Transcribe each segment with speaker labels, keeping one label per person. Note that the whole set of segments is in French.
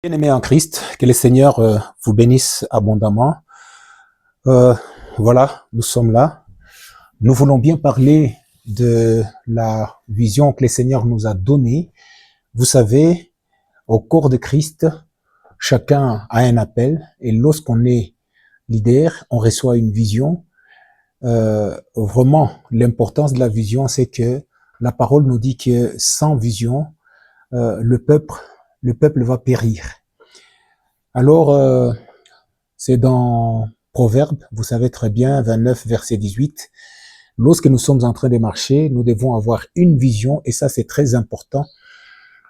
Speaker 1: Bien-aimés en Christ, que le Seigneur vous bénisse abondamment. Euh, voilà, nous sommes là. Nous voulons bien parler de la vision que le Seigneur nous a donnée. Vous savez, au corps de Christ, chacun a un appel et lorsqu'on est leader, on reçoit une vision. Vraiment, l'importance de la vision, c'est que la parole nous dit que sans vision, le peuple va périr. Alors, c'est dans Proverbe, vous savez très bien, 29, verset 18. Lorsque nous sommes en train de marcher, nous devons avoir une vision et ça, c'est très important.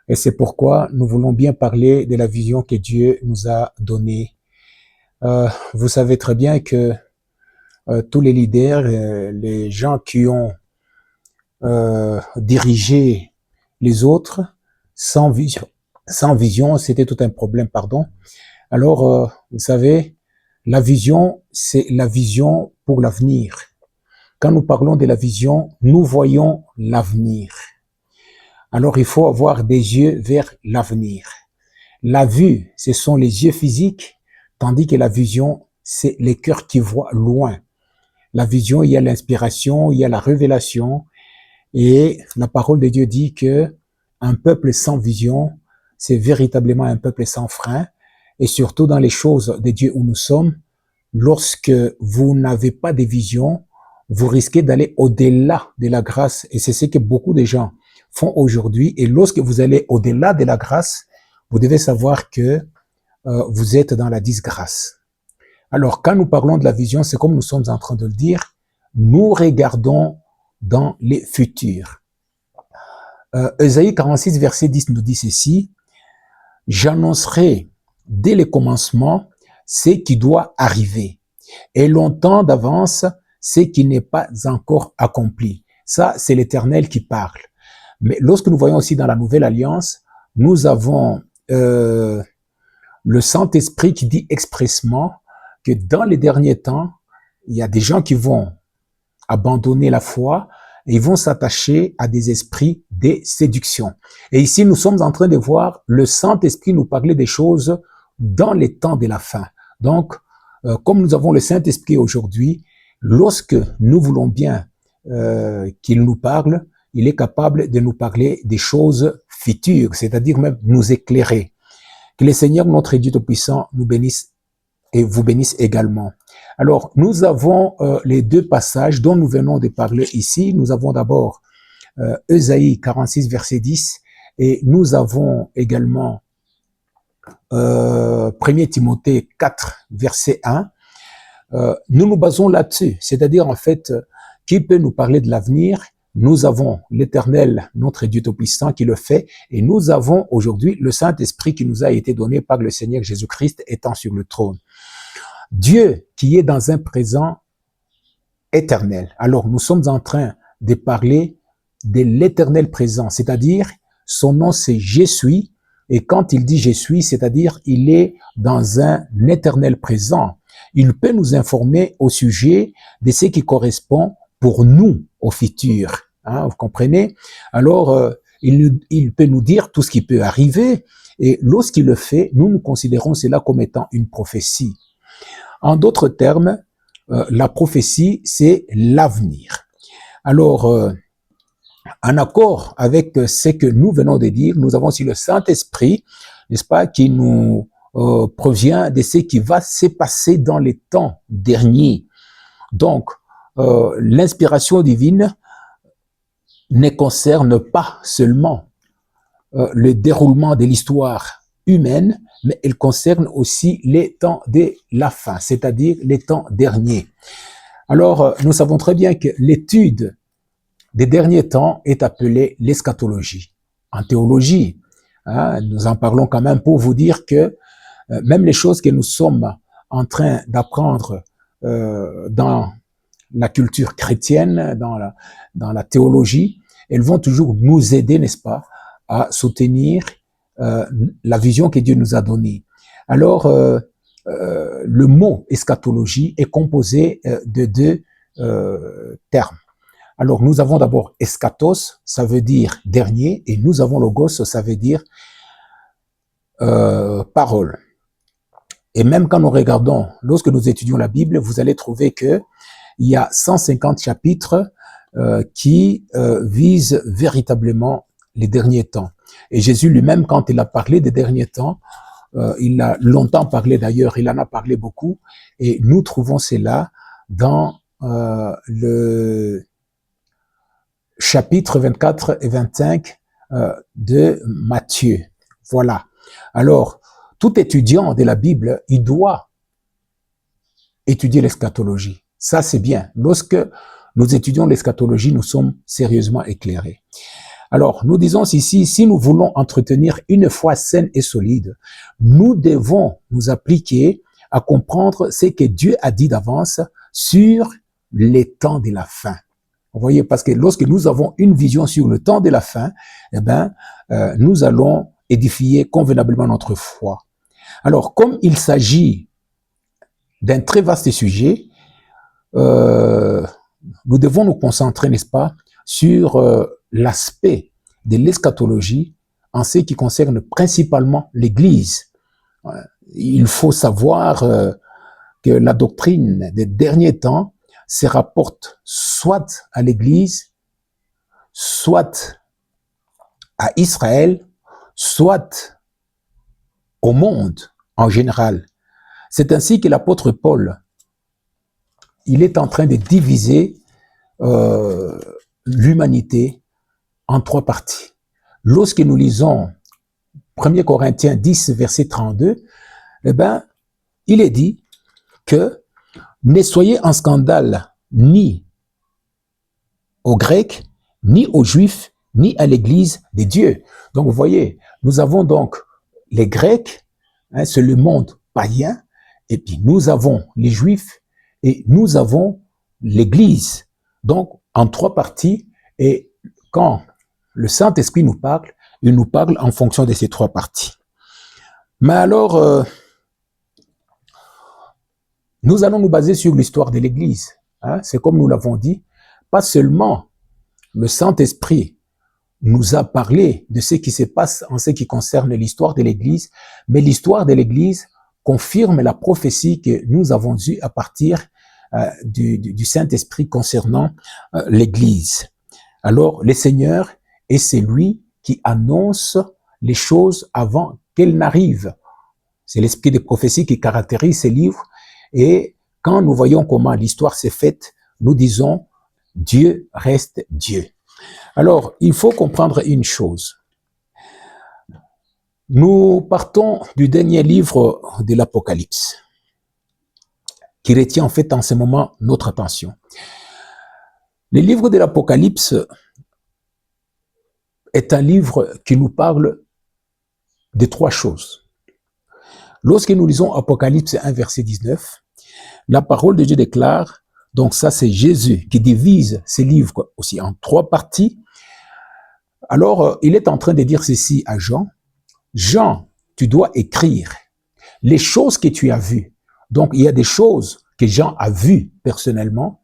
Speaker 1: Et c'est pourquoi nous voulons bien parler de la vision que Dieu nous a donnée. Vous savez très bien que tous les leaders, les gens qui ont dirigé les autres sans vision, c'était tout un problème, pardon. Alors, vous savez, la vision, c'est la vision pour l'avenir. Quand nous parlons de la vision, nous voyons l'avenir. Alors, il faut avoir des yeux vers l'avenir. La vue, ce sont les yeux physiques, tandis que la vision, c'est les cœurs qui voient loin. La vision, il y a l'inspiration, il y a la révélation, et la parole de Dieu dit que un peuple sans vision, c'est véritablement un peuple sans frein, et surtout dans les choses de Dieu où nous sommes, lorsque vous n'avez pas de vision, vous risquez d'aller au-delà de la grâce. Et c'est ce que beaucoup de gens font aujourd'hui. Et lorsque vous allez au-delà de la grâce, vous devez savoir que vous êtes dans la disgrâce. Alors, quand nous parlons de la vision, c'est comme nous sommes en train de le dire, nous regardons dans les futurs. Ésaïe 46, verset 10 nous dit ceci, « J'annoncerai dès le commencement ce qui doit arriver, et longtemps d'avance ce qui n'est pas encore accompli. » Ça, c'est l'Éternel qui parle. Mais lorsque nous voyons aussi dans la Nouvelle Alliance, nous avons le Saint-Esprit qui dit expressement que dans les derniers temps, il y a des gens qui vont abandonner la foi et ils vont s'attacher à des esprits de séduction. Et ici, nous sommes en train de voir le Saint-Esprit nous parler des choses dans les temps de la fin. Donc, comme nous avons le Saint-Esprit aujourd'hui, lorsque nous voulons bien qu'il nous parle, il est capable de nous parler des choses futures, c'est-à-dire même nous éclairer. Que le Seigneur, notre Dieu Tout-Puissant, nous bénisse et vous bénisse également. Alors, nous avons les deux passages dont nous venons de parler ici. Nous avons d'abord Ésaïe 46, verset 10, et nous avons également 1 Timothée 4, verset 1. Nous nous basons là-dessus, c'est-à-dire en fait, qui peut nous parler de l'avenir? Nous avons l'Éternel, notre Dieu Tout-Puissant, qui le fait, et nous avons aujourd'hui le Saint-Esprit qui nous a été donné par le Seigneur Jésus-Christ étant sur le trône. Dieu qui est dans un présent éternel. Alors, nous sommes en train de parler de l'éternel présent, c'est-à-dire son nom c'est Je suis, et quand il dit Je suis, c'est-à-dire il est dans un éternel présent. Il peut nous informer au sujet de ce qui correspond pour nous au futur. Hein, vous comprenez? Alors, il peut nous dire tout ce qui peut arriver, et lorsqu'il le fait, nous considérons cela comme étant une prophétie. En d'autres termes, la prophétie, c'est l'avenir. Alors, en accord avec ce que nous venons de dire, nous avons aussi le Saint-Esprit, n'est-ce pas, qui nous provient de ce qui va se passer dans les temps derniers. Donc, l'inspiration divine ne concerne pas seulement le déroulement de l'histoire humaine, mais elle concerne aussi les temps de la fin, c'est-à-dire les temps derniers. Alors, nous savons très bien que l'étude des derniers temps est appelée l'eschatologie. En théologie, hein, nous en parlons quand même pour vous dire que même les choses que nous sommes en train d'apprendre dans la culture chrétienne, dans la théologie, elles vont toujours nous aider, n'est-ce pas, à soutenir la vision que Dieu nous a donnée. Alors, le mot eschatologie est composé de deux termes. Alors, nous avons d'abord eschatos, ça veut dire dernier, et nous avons logos, ça veut dire paroles. Et même quand nous regardons, lorsque nous étudions la Bible, vous allez trouver que il y a 150 chapitres qui visent véritablement les derniers temps. Et Jésus lui-même, quand il a parlé des derniers temps, il a longtemps parlé d'ailleurs, il en a parlé beaucoup, et nous trouvons cela dans le chapitre 24 et 25 de Matthieu. Voilà. Alors, tout étudiant de la Bible, il doit étudier l'eschatologie. Ça, c'est bien. Lorsque nous étudions l'eschatologie, nous sommes sérieusement éclairés. Alors, nous disons ici, si nous voulons entretenir une foi saine et solide, nous devons nous appliquer à comprendre ce que Dieu a dit d'avance sur les temps de la fin. Vous voyez, parce que lorsque nous avons une vision sur le temps de la fin, eh ben, nous allons édifier convenablement notre foi. Alors, comme il s'agit d'un très vaste sujet, nous devons nous concentrer, n'est-ce pas, sur l'aspect de l'eschatologie en ce qui concerne principalement l'Église. Il faut savoir que la doctrine des derniers temps se rapporte soit à l'Église, soit à Israël, soit au monde en général. C'est ainsi que l'apôtre Paul, il est en train de diviser l'humanité en trois parties. Lorsque nous lisons 1 Corinthiens 10, verset 32, eh ben, il est dit que ne soyez en scandale ni aux Grecs, ni aux Juifs, ni à l'Église des dieux. Donc, vous voyez, nous avons donc les Grecs, hein, c'est le monde païen, et puis nous avons les Juifs et nous avons l'Église. Donc, en trois parties, et quand le Saint-Esprit nous parle, il nous parle en fonction de ces trois parties. Mais alors, nous allons nous baser sur l'histoire de l'Église. Hein? C'est comme nous l'avons dit, pas seulement le Saint-Esprit nous a parlé de ce qui se passe en ce qui concerne l'histoire de l'Église, mais l'histoire de l'Église confirme la prophétie que nous avons eue à partir du Saint-Esprit concernant l'Église. Alors, le Seigneur est celui qui annonce les choses avant qu'elles n'arrivent. C'est l'esprit de prophétie qui caractérise ces livres. Et quand nous voyons comment l'histoire s'est faite, nous disons, Dieu reste Dieu. Alors, il faut comprendre une chose. Nous partons du dernier livre de l'Apocalypse, qui retient en fait en ce moment notre attention. Le livre de l'Apocalypse est un livre qui nous parle de trois choses. Lorsque nous lisons Apocalypse 1, verset 19, la parole de Dieu déclare, donc ça c'est Jésus qui divise ses livres aussi en trois parties. Alors, il est en train de dire ceci à Jean. Jean, tu dois écrire les choses que tu as vues. Donc, il y a des choses que Jean a vues personnellement,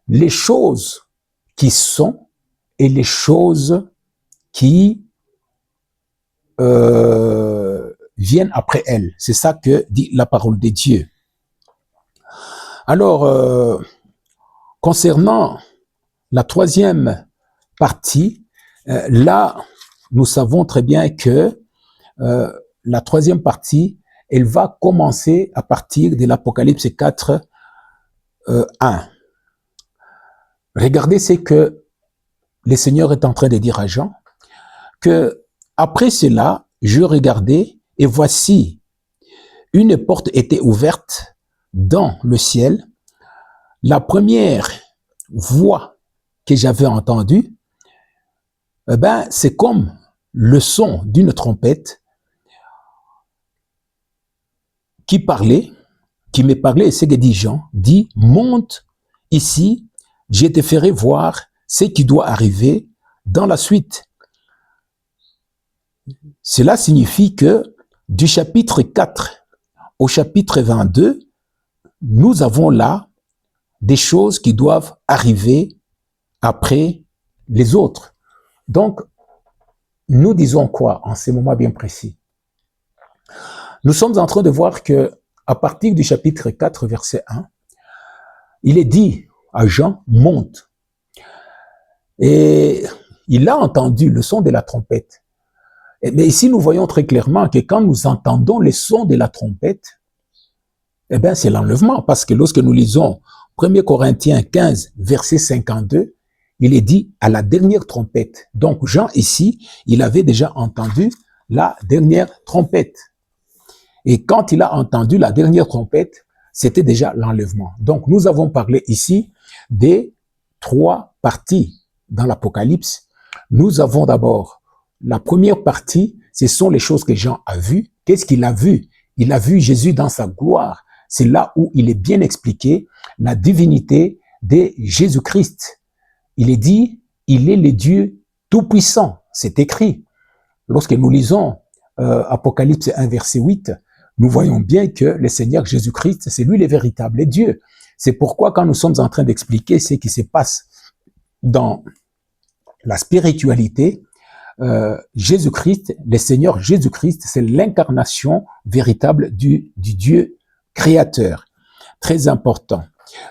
Speaker 1: les choses qui sont et les choses qui viennent après elles. C'est ça que dit la parole de Dieu. Alors, concernant la troisième partie, là, nous savons très bien que la troisième partie, elle va commencer à partir de l'Apocalypse 4, 1. Regardez ce que le Seigneur est en train de dire à Jean, que après cela, je regardais et voici, une porte était ouverte dans le ciel. La première voix que j'avais entendue, eh ben, c'est comme le son d'une trompette qui me parlait, et ce que dit Jean, dit, monte ici, je te ferai voir ce qui doit arriver dans la suite. Cela signifie que du chapitre 4 au chapitre 22, nous avons là des choses qui doivent arriver après les autres. Donc, nous disons quoi en ces moments bien précis? Nous sommes en train de voir que à partir du chapitre 4, verset 1, il est dit à Jean, monte. Et il a entendu le son de la trompette. Mais ici, nous voyons très clairement que quand nous entendons les sons de la trompette, eh bien, c'est l'enlèvement. Parce que lorsque nous lisons 1 Corinthiens 15, verset 52, il est dit à la dernière trompette. Donc, Jean, ici, il avait déjà entendu la dernière trompette. Et quand il a entendu la dernière trompette, c'était déjà l'enlèvement. Donc, nous avons parlé ici des 3 parties dans l'Apocalypse. Nous avons d'abord la première partie, ce sont les choses que Jean a vues. Qu'est-ce qu'il a vu? Il a vu Jésus dans sa gloire. C'est là où il est bien expliqué la divinité de Jésus-Christ. Il est dit, il est le Dieu tout-puissant. C'est écrit. Lorsque nous lisons Apocalypse 1, verset 8, nous voyons bien que le Seigneur Jésus-Christ, c'est lui le véritable Dieu. C'est pourquoi quand nous sommes en train d'expliquer ce qui se passe dans la spiritualité, Jésus-Christ, le Seigneur Jésus-Christ, c'est l'incarnation véritable du Dieu créateur. Très important.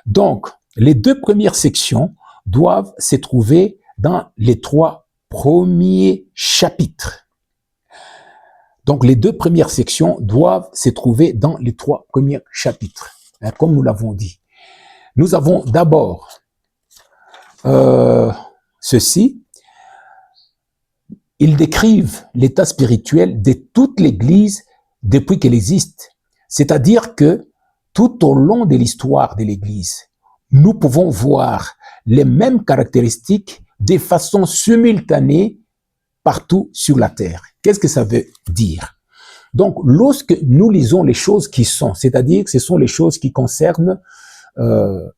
Speaker 1: Donc, les 2 premières sections doivent se trouver dans les 3 premiers chapitres. Donc, les 2 premières sections doivent se trouver dans les 3 premiers chapitres, hein, comme nous l'avons dit. Nous avons d'abord ceci. Ils décrivent l'état spirituel de toute l'Église depuis qu'elle existe. C'est-à-dire que tout au long de l'histoire de l'Église, nous pouvons voir les mêmes caractéristiques de façon simultanée partout sur la terre. Qu'est-ce que ça veut dire? Donc, lorsque nous lisons les choses qui sont, c'est-à-dire que ce sont les choses qui concernent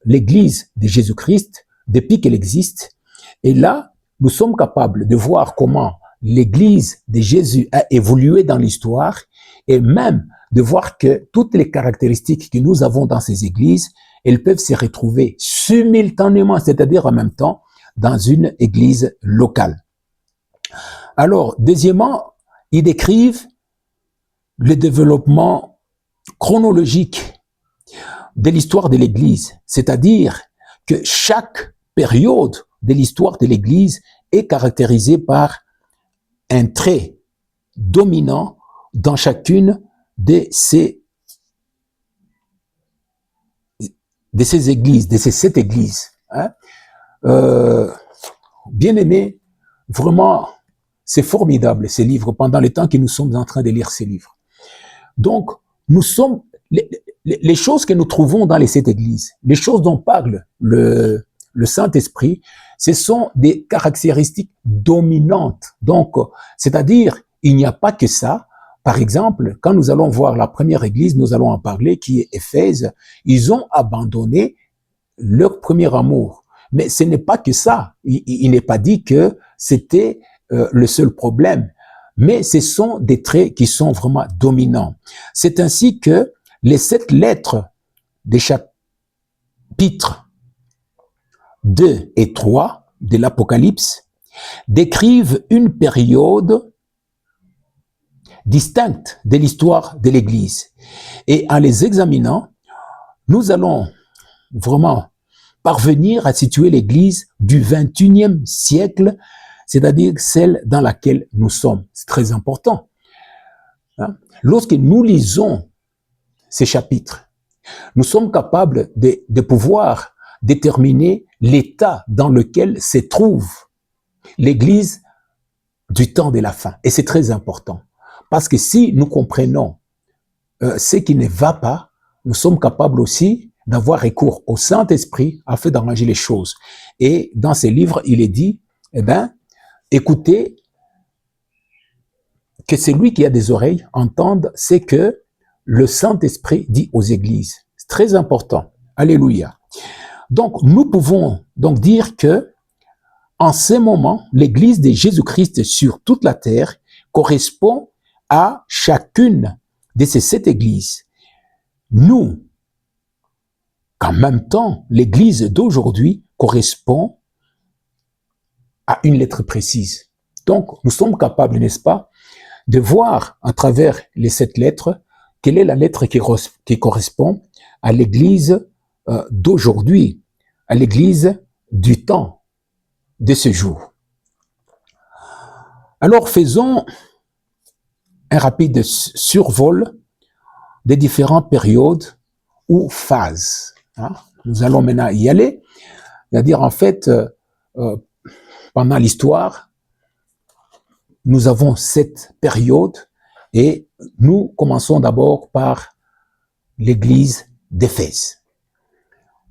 Speaker 1: l'Église de Jésus-Christ depuis qu'elle existe, et là, nous sommes capables de voir comment l'Église de Jésus a évolué dans l'histoire et même de voir que toutes les caractéristiques que nous avons dans ces églises, elles peuvent se retrouver simultanément, c'est-à-dire en même temps, dans une église locale. Alors, deuxièmement, ils décrivent le développement chronologique de l'histoire de l'Église, c'est-à-dire que chaque période de l'histoire de l'Église est caractérisée par un trait dominant dans chacune de ces églises, de ces 7 églises. Hein? Bien aimé, vraiment, c'est formidable ces livres pendant le temps que nous sommes en train de lire ces livres. Donc, nous sommes les choses que nous trouvons dans les 7 églises, les choses dont parle le Saint-Esprit, ce sont des caractéristiques dominantes. Donc, c'est-à-dire, il n'y a pas que ça. Par exemple, quand nous allons voir la première église, nous allons en parler, qui est Éphèse, ils ont abandonné leur premier amour. Mais ce n'est pas que ça. Il n'est pas dit que c'était le seul problème. Mais ce sont des traits qui sont vraiment dominants. C'est ainsi que les 7 lettres des chapitres 2 et 3 de l'Apocalypse décrivent une période distincte de l'histoire de l'Église. Et en les examinant, nous allons vraiment parvenir à situer l'Église du 21e siècle, c'est-à-dire celle dans laquelle nous sommes. C'est très important. Lorsque nous lisons ces chapitres, nous sommes capables de pouvoir déterminer l'état dans lequel se trouve l'Église du temps de la fin. Et c'est très important. Parce que si nous comprenons ce qui ne va pas, nous sommes capables aussi d'avoir recours au Saint-Esprit afin d'arranger les choses. Et dans ces livres, il est dit, écoutez, que celui qui a des oreilles entende ce que le Saint-Esprit dit aux églises. C'est très important. Alléluia. Donc, nous pouvons donc dire que en ce moment, l'Église de Jésus-Christ sur toute la terre correspond à chacune de ces 7 églises. Nous, qu'en même temps, l'Église d'aujourd'hui correspond à une lettre précise. Donc, nous sommes capables, n'est-ce pas, de voir à travers les 7 lettres, quelle est la lettre qui correspond à l'Église d'aujourd'hui, à l'Église du temps, de ce jour. Alors faisons un rapide survol des différentes périodes ou phases. Nous allons maintenant y aller. C'est-à-dire, en fait, pendant l'histoire, nous avons 7 périodes et nous commençons d'abord par l'église d'Éphèse.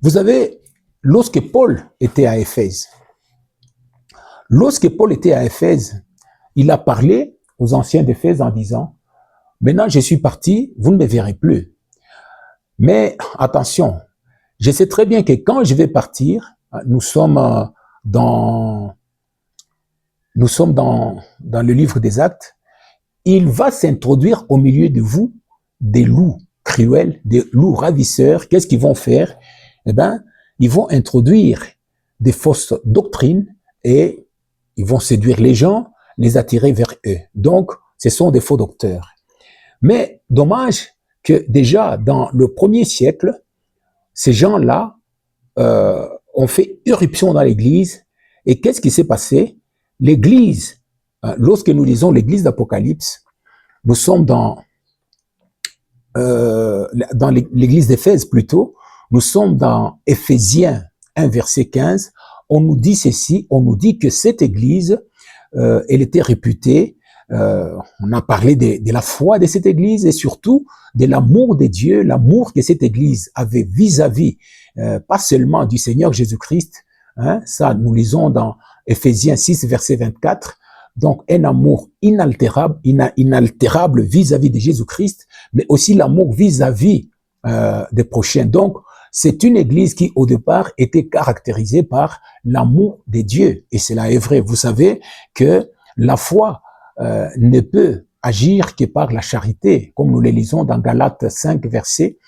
Speaker 1: Vous savez, lorsque Paul était à Éphèse, il a parlé aux anciens d'Éphèse en disant, maintenant je suis parti, vous ne me verrez plus. Mais attention, je sais très bien que quand je vais partir, nous sommes dans le livre des Actes, il va s'introduire au milieu de vous des loups cruels, des loups ravisseurs. Qu'est-ce qu'ils vont faire? Eh bien, ils vont introduire des fausses doctrines et ils vont séduire les gens, les attirer vers eux. Donc, ce sont des faux docteurs. Mais dommage que déjà dans le 1er siècle, ces gens-là ont fait irruption dans l'Église. Et qu'est-ce qui s'est passé? L'Église, lorsque nous lisons l'Église d'Apocalypse, nous sommes dans l'Église d'Éphèse plutôt, nous sommes dans Éphésiens 1, verset 15, on nous dit ceci, on nous dit que cette Église, elle était réputée, on a parlé de la foi de cette Église et surtout de l'amour de Dieu, l'amour que cette Église avait vis-à-vis, pas seulement du Seigneur Jésus-Christ, ça nous lisons dans Éphésiens 6, verset 24, donc un amour inaltérable vis-à-vis de Jésus-Christ, mais aussi l'amour vis-à-vis des prochains. Donc, c'est une église qui, au départ, était caractérisée par l'amour de Dieu. Et cela est vrai. Vous savez que la foi ne peut agir que par la charité, comme nous le lisons dans Galates 5, verset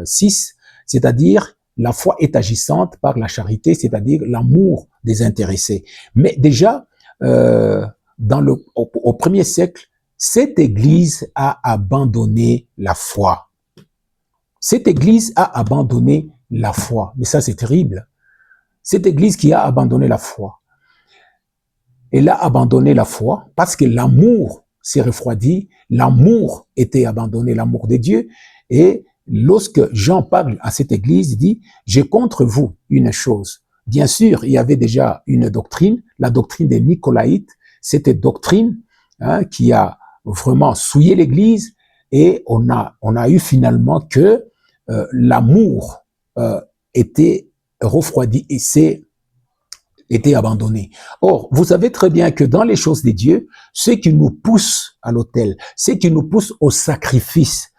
Speaker 1: 6, c'est-à-dire la foi est agissante par la charité, c'est-à-dire l'amour désintéressé. Mais déjà, au 1er siècle, cette église a abandonné la foi. Cette église a abandonné la foi. Mais ça, c'est terrible. Cette église qui a abandonné la foi, elle a abandonné la foi parce que l'amour s'est refroidi, l'amour était abandonné, l'amour de Dieu. Et lorsque Jean parle à cette église, il dit, j'ai contre vous une chose. Bien sûr, il y avait déjà une doctrine, la doctrine des Nicolaïtes, cette doctrine qui a vraiment souillé l'église et on a eu finalement que l'amour était refroidi et était abandonné. Or, vous savez très bien que dans les choses de Dieu, ce qui nous pousse à l'autel, ce qui nous pousse au sacrifice,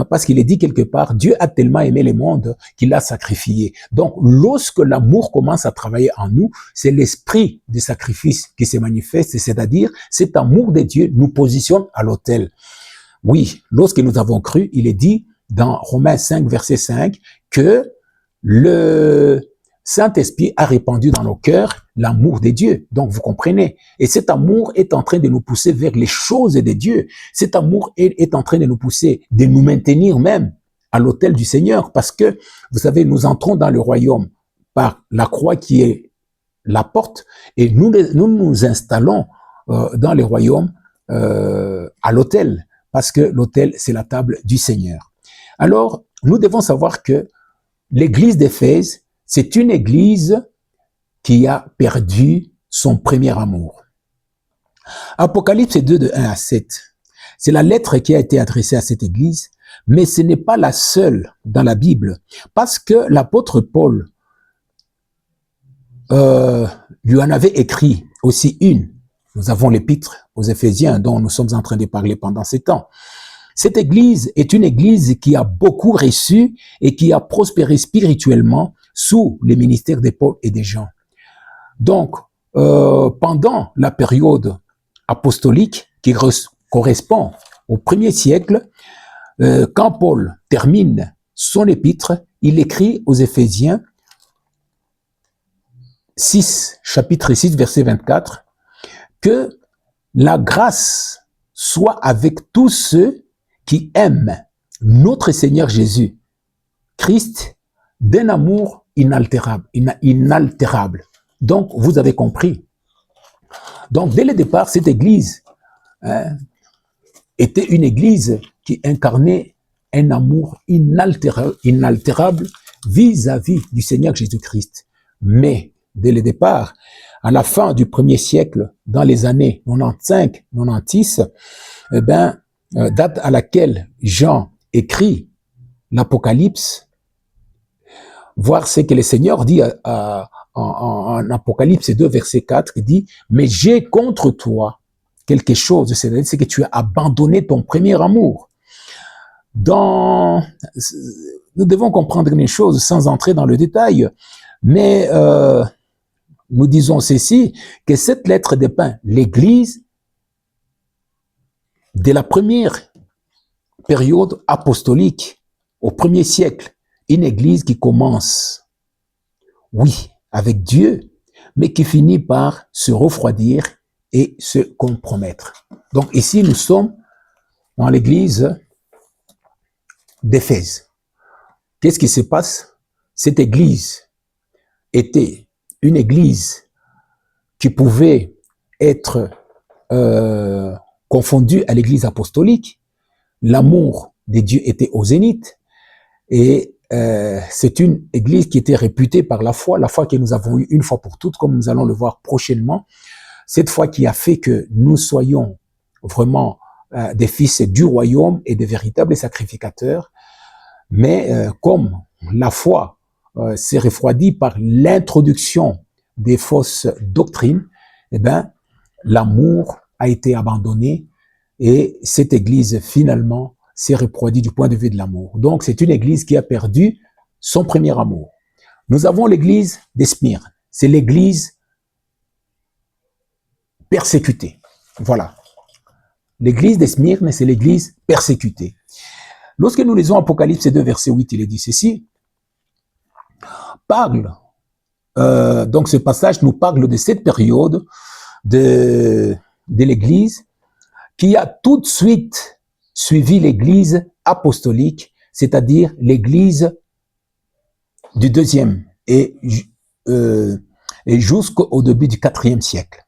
Speaker 1: parce qu'il est dit quelque part, Dieu a tellement aimé le monde qu'il l'a sacrifié. Donc, lorsque l'amour commence à travailler en nous, c'est l'esprit du sacrifice qui se manifeste, c'est-à-dire cet amour de Dieu nous positionne à l'autel. Oui, lorsque nous avons cru, il est dit dans Romains 5, verset 5, que le Saint-Esprit a répandu dans nos cœurs l'amour de Dieu. Donc, vous comprenez. Et cet amour est en train de nous pousser vers les choses de Dieu. Cet amour est en train de nous pousser, de nous maintenir même à l'autel du Seigneur. Parce que, vous savez, nous entrons dans le royaume par la croix qui est la porte et nous nous installons dans le royaume à l'autel. Parce que l'autel, c'est la table du Seigneur. Alors, nous devons savoir que l'église d'Éphèse, c'est une église qui a perdu son premier amour. Apocalypse 2, de 1 à 7. C'est la lettre qui a été adressée à cette église, mais ce n'est pas la seule dans la Bible, parce que l'apôtre Paul lui en avait écrit aussi une. Nous avons l'épître aux Éphésiens dont nous sommes en train de parler pendant ces temps. Cette église est une église qui a beaucoup reçu et qui a prospéré spirituellement sous les ministères de Paul et des Jean. Donc, pendant la période apostolique qui correspond au 1er siècle, quand Paul termine son épître, il écrit aux Éphésiens 6, chapitre 6, verset 24, que la grâce soit avec tous ceux qui aiment notre Seigneur Jésus, Christ, d'un amour inaltérable, inaltérable. Donc, vous avez compris. Donc, dès le départ, cette église était une église qui incarnait un amour inaltérable vis-à-vis du Seigneur Jésus-Christ. Mais, dès le départ, à la fin du 1er siècle, dans les années 95-96, date à laquelle Jean écrit l'Apocalypse, voir ce que le Seigneur dit en Apocalypse 2, verset 4, il dit « Mais j'ai contre toi quelque chose, c'est que tu as abandonné ton premier amour. » Nous devons comprendre une chose sans entrer dans le détail, mais nous disons ceci, que cette lettre dépeint l'Église de la première période apostolique, au 1er siècle, une Église qui commence, oui, avec Dieu, mais qui finit par se refroidir et se compromettre. Donc ici, nous sommes dans l'Église d'Éphèse. Qu'est-ce qui se passe? Cette Église était une Église qui pouvait être confondue à l'Église apostolique. L'amour de Dieu était au zénith. Et c'est une Église qui était réputée par la foi que nous avons eue une fois pour toutes, comme nous allons le voir prochainement. Cette foi qui a fait que nous soyons vraiment des fils du royaume et des véritables sacrificateurs. Mais comme la foi s'est refroidie par l'introduction des fausses doctrines, eh bien, l'amour a été abandonné et cette Église finalement s'est refroidie du point de vue de l'amour. Donc, c'est une Église qui a perdu son premier amour. Nous avons l'Église d'Esmyrne. C'est l'Église persécutée. Voilà. L'Église d'Esmyrne, c'est l'Église persécutée. Lorsque nous lisons Apocalypse 2, verset 8, il est dit ceci. Donc ce passage nous parle de cette période de l'Église qui a tout de suite suivi l'Église apostolique, c'est-à-dire l'Église du 2e et jusqu'au début du 4e siècle.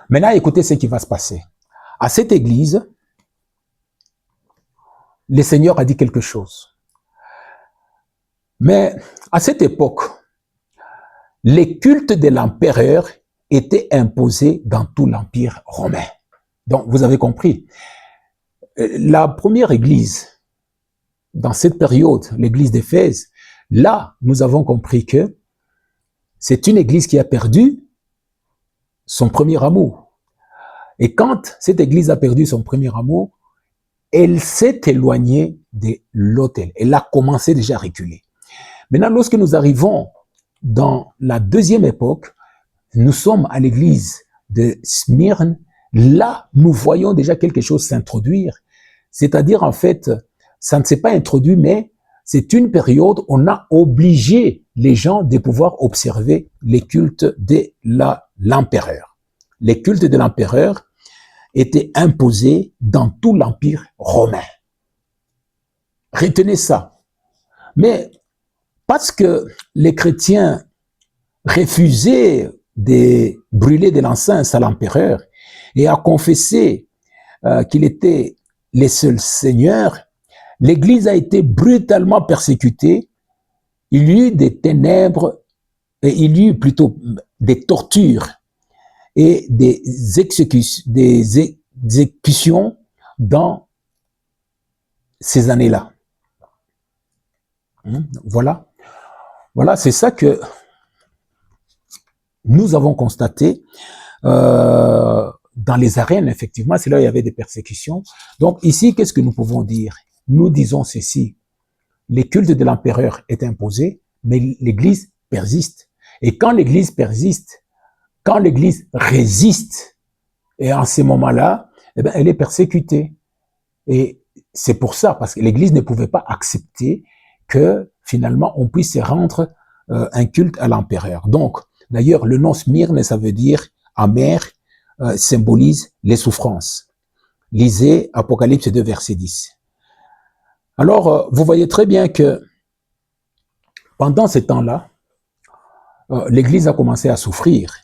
Speaker 1: Maintenant, écoutez ce qui va se passer. À cette Église, le Seigneur a dit quelque chose. Mais à cette époque, les cultes de l'empereur étaient imposés dans tout l'Empire romain. Donc, vous avez compris. La première église, dans cette période, l'église d'Éphèse, là, nous avons compris que c'est une église qui a perdu son premier amour. Et quand cette église a perdu son premier amour, elle s'est éloignée de l'autel. Elle a commencé déjà à reculer. Maintenant, lorsque nous arrivons dans la deuxième époque, nous sommes à l'église de Smyrne. Là, nous voyons déjà quelque chose s'introduire. C'est-à-dire, en fait, ça ne s'est pas introduit, mais c'est une période où on a obligé les gens de pouvoir observer les cultes de l'empereur. Les cultes de l'empereur étaient imposés dans tout l'Empire romain. Retenez ça. Mais parce que les chrétiens refusaient de brûler de l'encens à l'empereur et à confesser qu'il était le seul Seigneur, l'Église a été brutalement persécutée. Il y eut des ténèbres, et il y eut plutôt des tortures et des exécutions dans ces années-là. Voilà. Voilà, c'est ça que nous avons constaté dans les arènes, effectivement, c'est là où il y avait des persécutions. Donc ici, qu'est-ce que nous pouvons dire? Nous disons ceci, les cultes de l'empereur est imposé, mais l'Église persiste. Et quand l'Église persiste, quand l'Église résiste, et en ces moments-là, eh bien, elle est persécutée. Et c'est pour ça, parce que l'Église ne pouvait pas accepter que finalement on puisse rendre un culte à l'empereur. Donc, d'ailleurs, le nom Smyrne, ça veut dire amer, symbolise les souffrances. Lisez Apocalypse 2, verset 10. Alors, vous voyez très bien que pendant ce temps-là, l'Église a commencé à souffrir.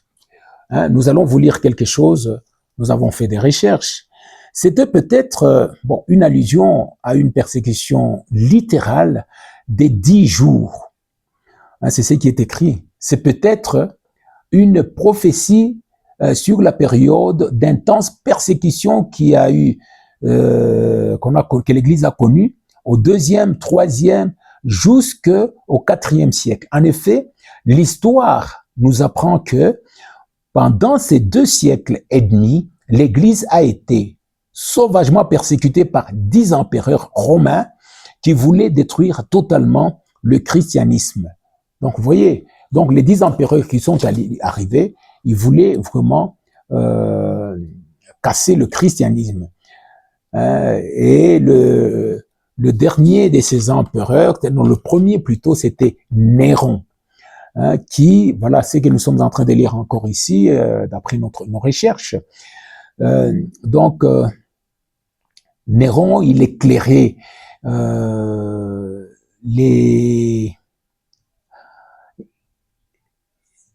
Speaker 1: Hein, nous allons vous lire quelque chose, nous avons fait des recherches. C'était peut-être une allusion à une persécution littérale des 10 jours. Hein, c'est ce qui est écrit. C'est peut-être une prophétie sur la période d'intense persécution qui a eu, que l'Église a connue au 2e, 3e, jusqu'au 4e siècle. En effet, l'histoire nous apprend que pendant ces 2 siècles et demi, l'Église a été sauvagement persécutée par 10 empereurs romains qui voulaient détruire totalement le christianisme. Donc, vous voyez, donc les 10 empereurs qui sont arrivés, ils voulaient vraiment casser le christianisme. Et le dernier de ces empereurs, non, le premier plutôt, c'était Néron. Qui, voilà, c'est que nous sommes en train de lire encore ici, d'après nos recherches. Donc, Néron, il éclairait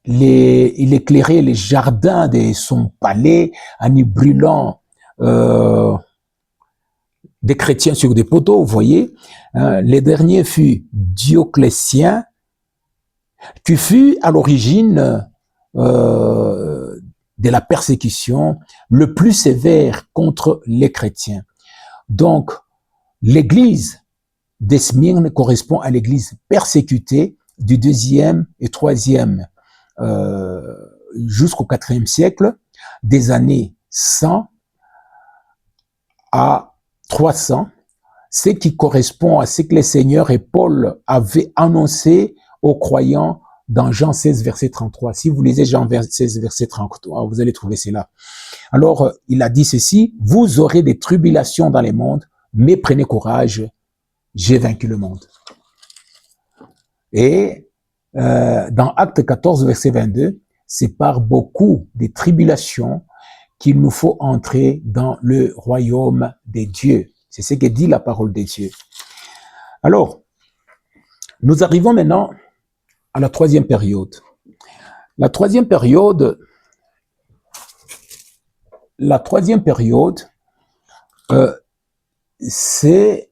Speaker 1: il éclairait les jardins de son palais en y brûlant des chrétiens sur des poteaux, vous voyez. Les derniers fut Dioclétien, qui fut à l'origine de la persécution le plus sévère contre les chrétiens. Donc, l'église de Smyrne correspond à l'église persécutée du 2e et 3e jusqu'au 4e siècle, des années 100 à 300, ce qui correspond à ce que les seigneurs et Paul avaient annoncé aux croyants dans Jean 16, verset 33. Si vous lisez Jean 16, verset 33, vous allez trouver cela. Alors, il a dit ceci, « Vous aurez des tribulations dans les mondes, mais prenez courage, j'ai vaincu le monde. » Et dans Acte 14, verset 22, c'est par beaucoup de tribulations qu'il nous faut entrer dans le royaume des dieux. C'est ce que dit la parole des dieux. Alors, nous arrivons maintenant à la 3e période. La troisième période, c'est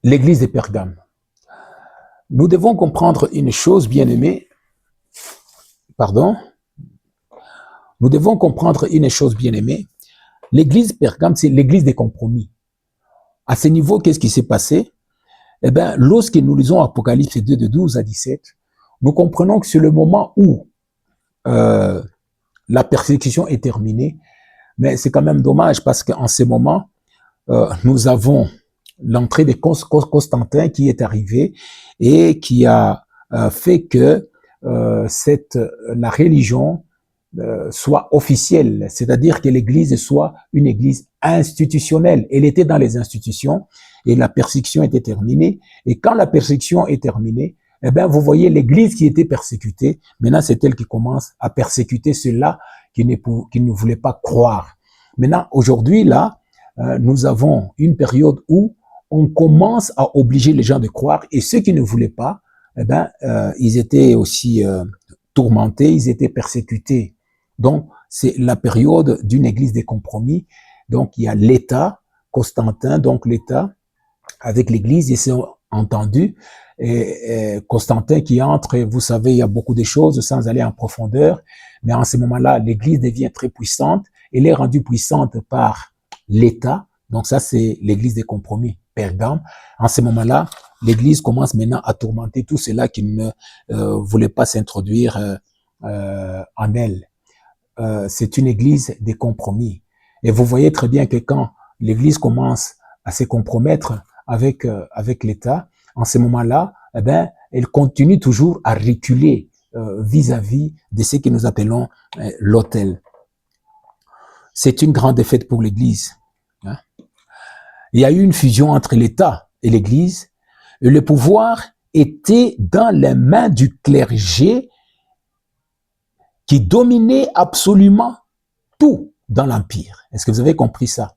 Speaker 1: l'église de Pergame. Nous devons comprendre une chose, bien-aimés. Nous devons comprendre une chose, bien-aimés. L'église Pergame, c'est l'église des compromis. À ce niveau, qu'est-ce qui s'est passé? Eh bien, lorsque nous lisons Apocalypse 2, de 12 à 17, nous comprenons que c'est le moment où la persécution est terminée. Mais c'est quand même dommage parce qu'en ce moment, nous avons l'entrée de Constantin qui est arrivé et qui a fait que la religion soit officielle, c'est-à-dire que l'Église soit une Église institutionnelle. Elle était dans les institutions et la persécution était terminée. Et quand la persécution est terminée, eh bien, vous voyez l'Église qui était persécutée, maintenant c'est elle qui commence à persécuter ceux-là qui ne voulaient pas croire. Maintenant, aujourd'hui, là, nous avons une période où on commence à obliger les gens de croire et ceux qui ne voulaient pas, eh bien, ils étaient aussi tourmentés, ils étaient persécutés. Donc, c'est la période d'une église des compromis. Donc, il y a l'État, Constantin, donc l'État, avec l'église, ils sont entendus. Et Constantin qui entre, vous savez, il y a beaucoup de choses sans aller en profondeur. Mais en ce moment-là, l'église devient très puissante. Elle est rendue puissante par l'État. Donc, ça, c'est l'église des compromis, Pergame. En ce moment-là, l'église commence maintenant à tourmenter tous ceux-là qui ne voulaient pas s'introduire en elle. C'est une église des compromis. Et vous voyez très bien que quand l'église commence à se compromettre avec l'État, en ce moment-là, eh ben, elle continue toujours à reculer vis-à-vis de ce que nous appelons l'autel. C'est une grande défaite pour l'église. Hein? Il y a eu une fusion entre l'État et l'église, et le pouvoir était dans les mains du clergé qui dominait absolument tout dans l'Empire. Est-ce que vous avez compris ça?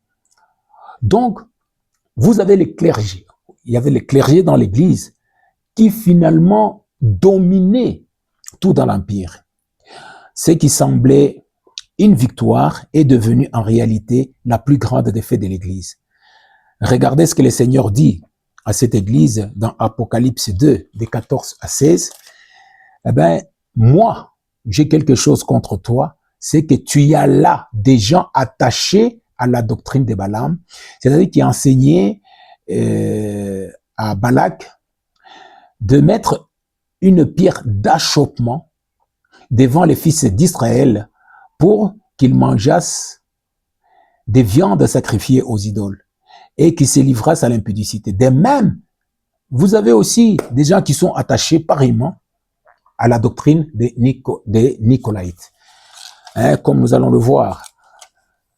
Speaker 1: Donc, vous avez les clergés. Il y avait les clergés dans l'Église qui finalement dominaient tout dans l'Empire. Ce qui semblait une victoire est devenu en réalité la plus grande défaite de l'Église. Regardez ce que le Seigneur dit à cette Église dans Apocalypse 2, des 14 à 16. Eh bien, moi, j'ai quelque chose contre toi, c'est que tu y as là des gens attachés à la doctrine de Balaam, c'est-à-dire qui enseignaient à Balak de mettre une pierre d'achoppement devant les fils d'Israël pour qu'ils mangeassent des viandes sacrifiées aux idoles et qu'ils se livrassent à l'impudicité. De même, vous avez aussi des gens qui sont attachés pareillement à la doctrine des Nicolaïtes. Comme nous allons le voir,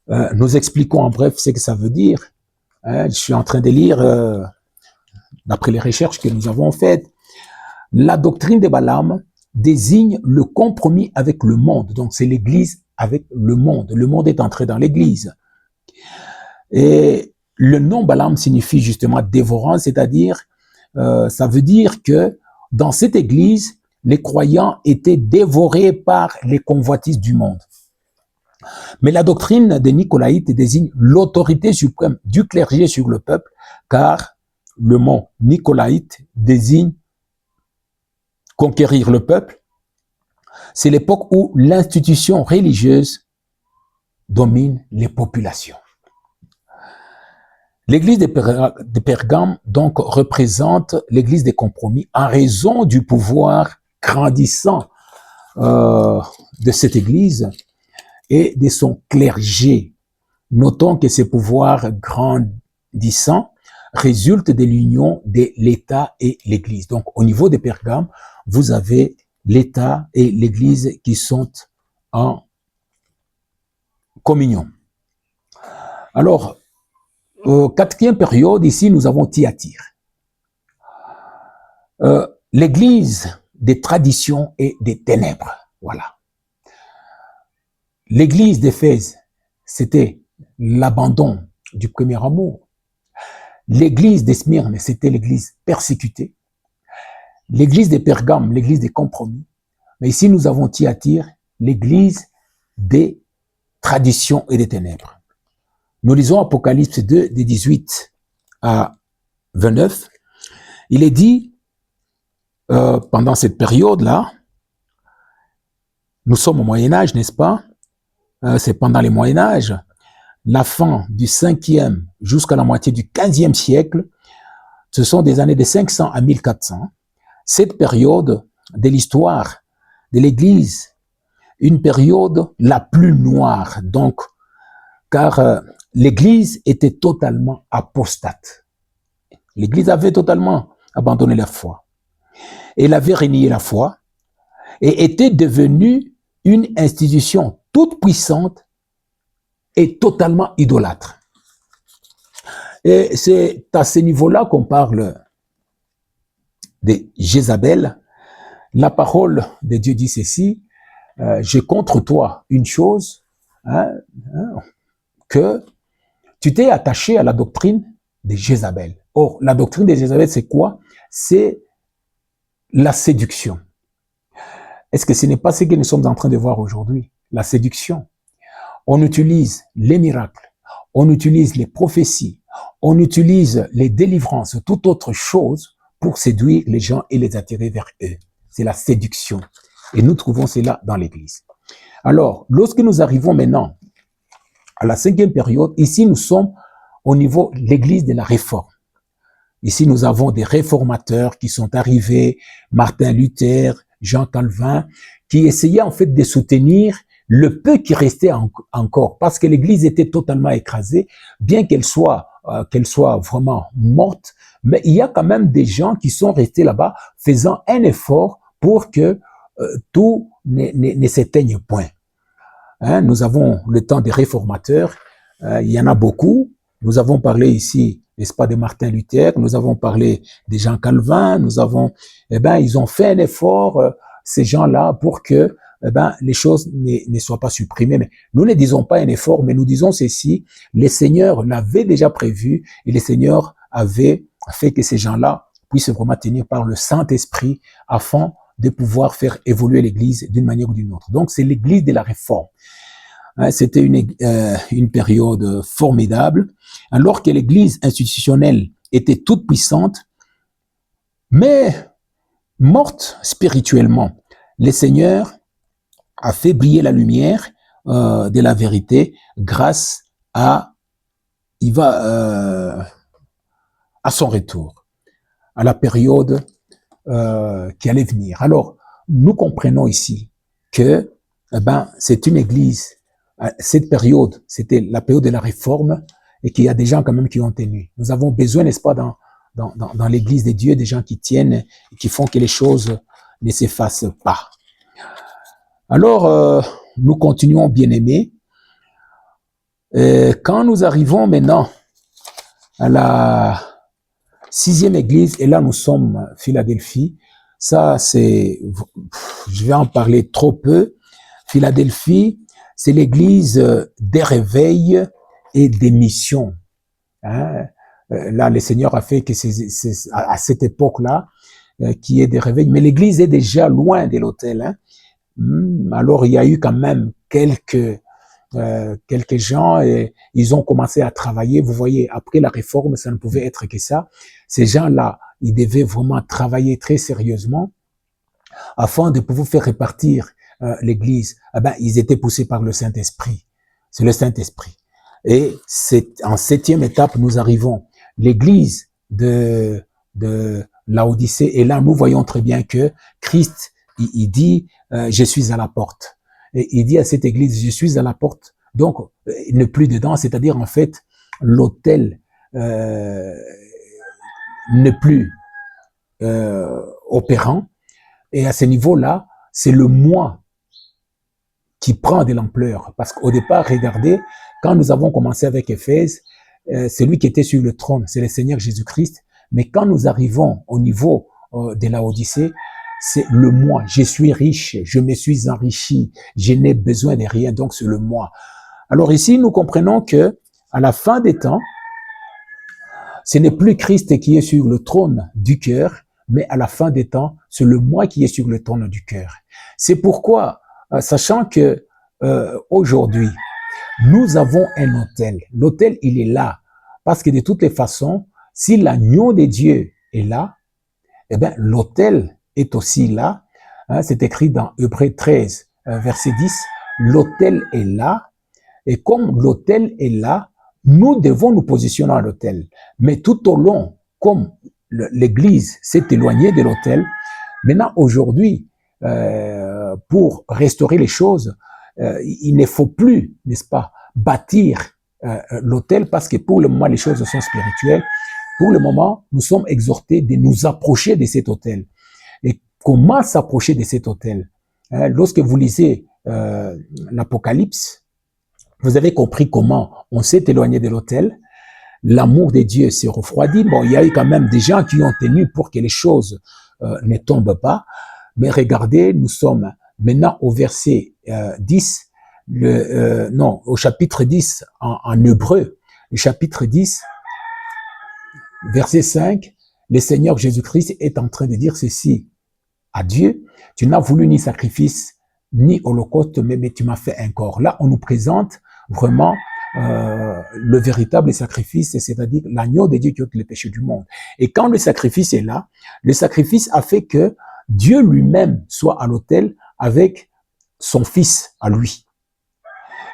Speaker 1: nous expliquons en bref ce que ça veut dire. Je suis en train de lire, d'après les recherches que nous avons faites, la doctrine de Balaam désigne le compromis avec le monde. Donc c'est l'Église avec le monde. Le monde est entré dans l'Église. Et le nom Balaam signifie justement dévorant, c'est-à-dire, ça veut dire que dans cette Église, les croyants étaient dévorés par les convoitises du monde. Mais la doctrine des Nicolaïtes désigne l'autorité suprême du clergé sur le peuple, car le mot Nicolaïte désigne conquérir le peuple. C'est l'époque où l'institution religieuse domine les populations. L'église de Pergame, donc, représente l'église des compromis en raison du pouvoir grandissant de cette église et de son clergé. Notons que ce pouvoir grandissant résulte de l'union de l'État et l'Église. Donc, au niveau de Pergame, vous avez l'État et l'Église qui sont en communion. Alors, quatrième période, ici, nous avons Thyatire. L'église des traditions et des ténèbres. Voilà. L'église d'Éphèse, c'était l'abandon du premier amour. L'église de Smyrne, c'était l'église persécutée. L'église de Pergame, l'église des compromis. Mais ici, nous avons Thyatire, l'église des traditions et des ténèbres. Nous lisons Apocalypse 2, des 18 à 29. Il est dit, pendant cette période-là, nous sommes au Moyen-Âge, n'est-ce pas? C'est pendant le Moyen-Âge, la fin du 5e jusqu'à la moitié du 15e siècle, ce sont des années de 500 à 1400. Cette période de l'histoire de l'Église, une période la plus noire, donc, car l'Église était totalement apostate. L'Église avait totalement abandonné la foi. Elle avait renié la foi et était devenue une institution toute puissante et totalement idolâtre. Et c'est à ce niveau-là qu'on parle de Jézabel. La parole de Dieu dit ceci, j'ai contre toi une chose, que tu t'es attaché à la doctrine de Jézabel. Or, la doctrine de Jézabel, c'est quoi? C'est la séduction. Est-ce que ce n'est pas ce que nous sommes en train de voir aujourd'hui? La séduction. On utilise les miracles, on utilise les prophéties, on utilise les délivrances, toute autre chose pour séduire les gens et les attirer vers eux. C'est la séduction. Et nous trouvons cela dans l'Église. Alors, lorsque nous arrivons maintenant à la 5e période, ici nous sommes au niveau de l'Église de la Réforme. Ici nous avons des réformateurs qui sont arrivés, Martin Luther, Jean Calvin, qui essayaient en fait de soutenir le peu qui restait encore, parce que l'Église était totalement écrasée, bien qu'elle soit vraiment morte, mais il y a quand même des gens qui sont restés là-bas, faisant un effort pour que tout ne s'éteigne point. Nous avons le temps des réformateurs, il y en a beaucoup. Nous avons parlé ici, n'est-ce pas, de Martin Luther, nous avons parlé de Jean Calvin, ils ont fait un effort, ces gens-là, pour que eh ben, les choses ne soient pas supprimées. Mais nous ne disons pas un effort, mais nous disons ceci, le Seigneur l'avait déjà prévu et le Seigneur avait fait que ces gens-là puissent vraiment tenir par le Saint-Esprit afin de pouvoir faire évoluer l'Église d'une manière ou d'une autre. Donc, c'est l'Église de la Réforme. C'était une période formidable, alors que l'Église institutionnelle était toute puissante, mais morte spirituellement. Le Seigneur a fait briller la lumière de la vérité grâce à à son retour, à la période qui allait venir. Alors, nous comprenons ici que c'est une église, cette période, c'était la période de la réforme et qu'il y a des gens quand même qui ont tenu. Nous avons besoin, n'est-ce pas, dans l'église de Dieu, des gens qui tiennent et qui font que les choses ne s'effacent pas. Alors, nous continuons, bien-aimés. Quand nous arrivons maintenant à la 6e église, et là nous sommes Philadelphie, ça c'est, je vais en parler trop peu. Philadelphie, c'est l'église des réveils et des missions. Là, le Seigneur a fait que c'est à cette époque-là qu'il y ait des réveils, mais l'église est déjà loin de l'autel. Alors il y a eu quand même quelques gens et ils ont commencé à travailler. Vous voyez, après la réforme, ça ne pouvait être que ça. Ces gens-là, ils devaient vraiment travailler très sérieusement afin de pouvoir faire répartir l'Église. Ils étaient poussés par le Saint-Esprit. C'est le Saint-Esprit. Et c'est en 7e étape, nous arrivons. L'Église de Laodicée, et là, nous voyons très bien que Christ, il dit, je suis à la porte. Et il dit à cette église, je suis à la porte. Donc, il n'est plus dedans, c'est-à-dire en fait, l'autel n'est plus opérant. Et à ce niveau-là, c'est le moi qui prend de l'ampleur. Parce qu'au départ, regardez, quand nous avons commencé avec Éphèse, c'est lui qui était sur le trône, c'est le Seigneur Jésus-Christ. Mais quand nous arrivons au niveau de la Odyssée, c'est le moi. Je suis riche, je me suis enrichi, je n'ai besoin de rien, donc c'est le moi. Alors ici, nous comprenons que à la fin des temps, ce n'est plus Christ qui est sur le trône du cœur, mais à la fin des temps, c'est le moi qui est sur le trône du cœur. C'est pourquoi, sachant que aujourd'hui, nous avons un autel. L'autel, il est là, parce que de toutes les façons, si l'agneau de Dieu est là, eh bien, l'autel est aussi là. C'est écrit dans Hébreux 13, verset 10. L'autel est là. Et comme l'autel est là, nous devons nous positionner à l'autel. Mais tout au long, comme l'Église s'est éloignée de l'autel, maintenant, aujourd'hui, pour restaurer les choses, il ne faut plus, n'est-ce pas, bâtir l'autel parce que pour le moment, les choses sont spirituelles. Pour le moment, nous sommes exhortés de nous approcher de cet autel. Et comment s'approcher de cet autel? Lorsque vous lisez l'Apocalypse, vous avez compris comment on s'est éloigné de l'autel. L'amour de Dieu s'est refroidi. Bon, il y a eu quand même des gens qui ont tenu pour que les choses ne tombent pas. Mais regardez, nous sommes maintenant au verset 10, au chapitre 10 en hébreu. Le chapitre 10, verset 5, le Seigneur Jésus-Christ est en train de dire ceci à Dieu. Tu n'as voulu ni sacrifice, ni holocauste, mais tu m'as fait un corps. Là, on nous présente vraiment le véritable sacrifice, c'est-à-dire l'agneau de Dieu qui ôte les péchés du monde. Et quand le sacrifice est là, le sacrifice a fait que Dieu lui-même soit à l'autel avec son Fils à lui.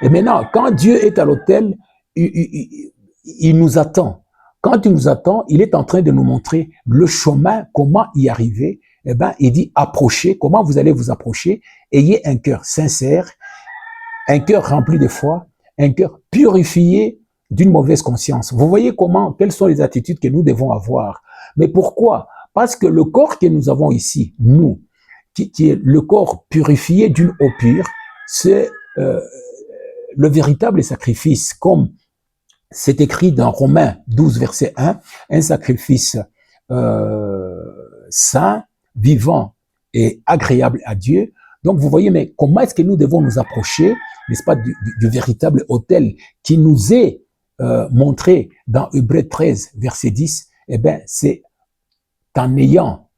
Speaker 1: Et maintenant, quand Dieu est à l'autel, il nous attend. Quand il nous attend, il est en train de nous montrer le chemin, comment y arriver. Eh ben, il dit, approchez. Comment vous allez vous approcher? Ayez un cœur sincère, un cœur rempli de foi, un cœur purifié d'une mauvaise conscience. Vous voyez quelles sont les attitudes que nous devons avoir. Mais pourquoi? Parce que le corps que nous avons ici, nous, qui est le corps purifié d'une eau pure, c'est le véritable sacrifice, comme c'est écrit dans Romains 12, verset 1, un sacrifice saint, vivant et agréable à Dieu. Donc, vous voyez, mais comment est-ce que nous devons nous approcher, n'est-ce pas, du véritable autel qui nous est montré dans Hébreux 13, verset 10? Eh bien, c'est en ayant,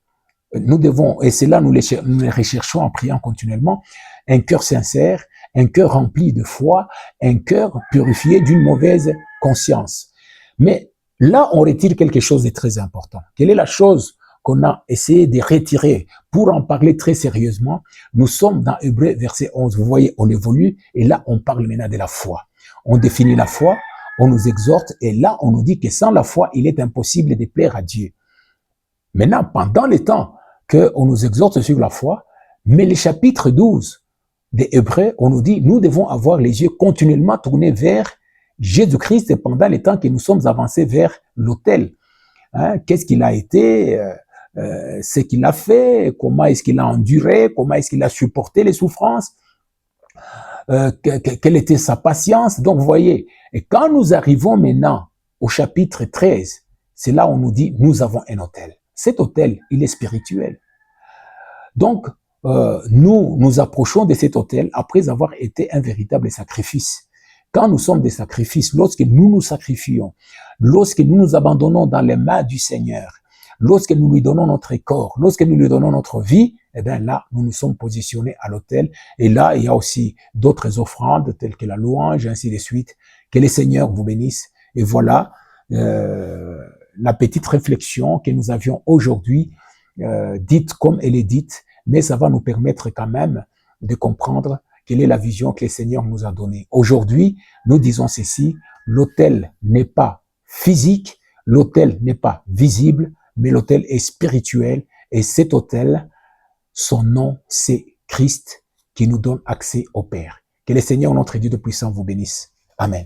Speaker 1: nous devons, et c'est là nous les recherchons en priant continuellement, un cœur sincère, un cœur rempli de foi, un cœur purifié d'une mauvaise conscience. Mais là, on retire quelque chose de très important. Quelle est la chose qu'on a essayé de retirer pour en parler très sérieusement? Nous sommes dans Hébreux verset 11. Vous voyez, on évolue et là, on parle maintenant de la foi. On définit la foi, on nous exhorte et là, on nous dit que sans la foi, il est impossible de plaire à Dieu. Maintenant, pendant le temps qu'on nous exhorte sur la foi, mais le chapitre 12 des Hébreux, on nous dit, nous devons avoir les yeux continuellement tournés vers Jésus-Christ pendant les temps que nous sommes avancés vers l'autel. Hein, qu'est-ce qu'il a été, ce qu'il a fait, comment est-ce qu'il a enduré, comment est-ce qu'il a supporté les souffrances, quelle était sa patience. Donc, vous voyez, et quand nous arrivons maintenant au chapitre 13, c'est là où on nous dit, nous avons un autel. Cet autel, il est spirituel. Donc, nous nous approchons de cet autel après avoir été un véritable sacrifice. Quand nous sommes des sacrifices, lorsque nous nous sacrifions, lorsque nous nous abandonnons dans les mains du Seigneur, lorsque nous lui donnons notre corps, lorsque nous lui donnons notre vie, eh bien là, nous nous sommes positionnés à l'autel. Et là, il y a aussi d'autres offrandes telles que la louange, ainsi de suite. Que le Seigneur vous bénisse. Et voilà la petite réflexion que nous avions aujourd'hui, dite comme elle est dite, mais ça va nous permettre quand même de comprendre quelle est la vision que le Seigneur nous a donnée. Aujourd'hui, nous disons ceci, l'autel n'est pas physique, l'autel n'est pas visible, mais l'autel est spirituel. Et cet autel, son nom, c'est Christ qui nous donne accès au Père. Que le Seigneur, notre Dieu de puissance, vous bénisse. Amen.